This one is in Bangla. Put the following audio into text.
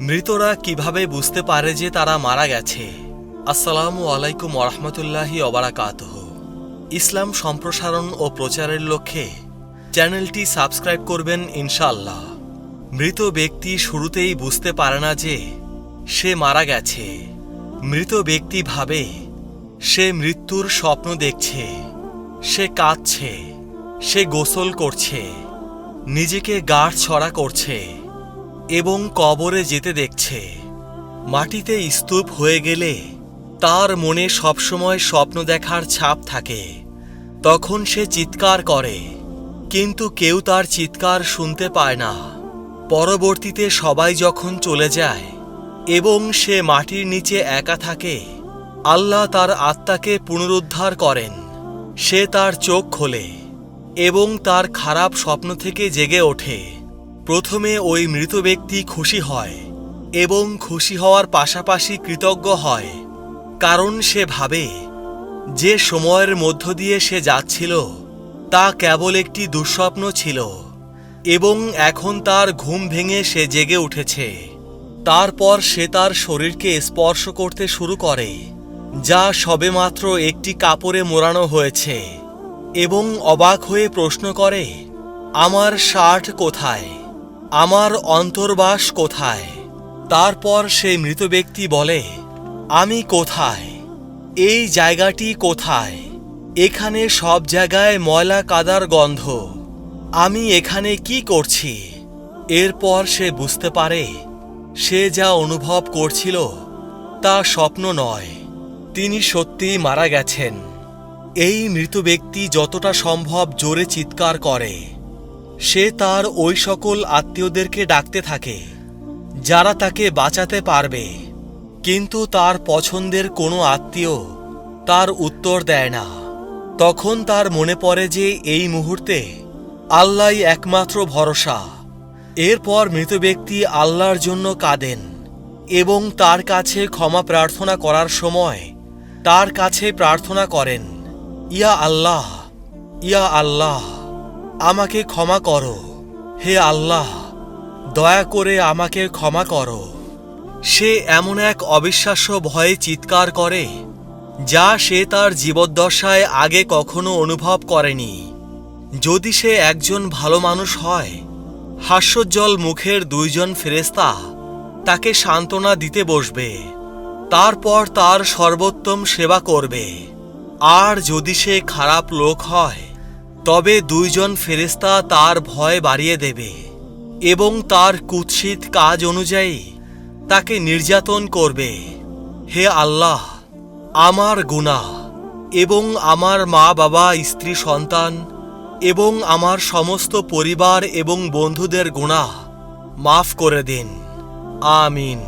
মৃতরা কিভাবে বুঝতে পারে যে তারা মারা গেছে? আসসালামু আলাইকুম ওয়া রাহমাতুল্লাহি ওয়া বারাকাতুহু। ইসলাম সম্প্রসারণ ও প্রচারের লক্ষ্যে চ্যানেলটি সাবস্ক্রাইব করবেন ইনশাআল্লাহ। মৃত ব্যক্তি শুরুতেই বুঝতে পারে না যে সে মারা গেছে। মৃত ব্যক্তি ভাবে সে মৃত্যুর স্বপ্ন দেখছে, সে কাঁদছে, সে গোসল করছে, নিজেকে গাঁটছড়া করছে এবং কবরে যেতে দেখছে। মাটিতে স্তূপ হয়ে গেলে তার মনে সবসময় স্বপ্ন দেখার ছাপ থাকে। তখন সে চিৎকার করে, কিন্তু কেউ তার চিৎকার শুনতে পায় না। পরবর্তীতে সবাই যখন চলে যায় এবং সে মাটির নিচে একা থাকে, আল্লাহ তার আত্মাকে পুনরুদ্ধার করেন। সে তার চোখ খোলে এবং তার খারাপ স্বপ্ন থেকে জেগে ওঠে। প্রথমে ওই মৃত ব্যক্তি খুশি হয় এবং খুশি হওয়ার পাশাপাশি কৃতজ্ঞ হয়, কারণ সে ভাবে যে সময়ের মধ্য দিয়ে সে যাচ্ছিল তা কেবল একটি দুঃস্বপ্ন ছিল এবং এখন তার ঘুম ভেঙে সে জেগে উঠেছে। তারপর সে তার শরীরকে স্পর্শ করতে শুরু করে, যা সবেমাত্র একটি কাপড়ে মোড়ানো হয়েছে, এবং অবাক হয়ে প্রশ্ন করে, আমার শার্ট কোথায়? আমার অন্তর্বাস কোথায়? তারপর সেই মৃত ব্যক্তি বলে, আমি কোথায়? এই জায়গাটি কোথায়? এখানে সব জায়গায় ময়লা কাদার গন্ধ। আমি এখানে কি করছি? এরপর সে বুঝতে পারে সে যা অনুভব করছিল তা স্বপ্ন নয়, তিনি সত্যিই মারা গেছেন। এই মৃত ব্যক্তি যতটা সম্ভব জোরে চিৎকার করে। সে তার ওই সকল আত্মীয়দেরকে ডাকতে থাকে যারা তাকে বাঁচাতে পারবে, কিন্তু তার পছন্দের কোনো আত্মীয় তার উত্তর দেয় না। তখন তার মনে পড়ে যে এই মুহূর্তে আল্লাহই একমাত্র ভরসা। এরপর মৃত ব্যক্তি আল্লাহর জন্য কাঁদেন এবং তার কাছে ক্ষমা প্রার্থনা করার সময় তার কাছে প্রার্থনা করেন, ইয়া আল্লাহ, ইয়া আল্লাহ, আমাকে ক্ষমা করো। হে আল্লাহ, দয়া করে আমাকে ক্ষমা করো। সে এমন এক অবিশ্বাস্য ভয়ে চিৎকার করে যা সে তার জীবদ্দশায় আগে কখনো অনুভব করেনি। যদি সে একজন ভালো মানুষ হয়, হাস্যোজ্জ্বল মুখের দুইজন ফেরেশতা তাকে সান্ত্বনা দিতে বসবে, তারপর তার সর্বোত্তম সেবা করবে। আর যদি সে খারাপ লোক হয়, তবে দুইজন ফেরেশতা তার ভয় বাড়িয়ে দেবে এবং তার কুৎসিত কাজ অনুযায়ী তাকে নির্যাতন করবে। হে আল্লাহ, আমার গুনাহ এবং আমার মা বাবা, স্ত্রী, সন্তান এবং আমার সমস্ত পরিবার এবং বন্ধুদের গুনাহ মাফ করে দিন। আমিন।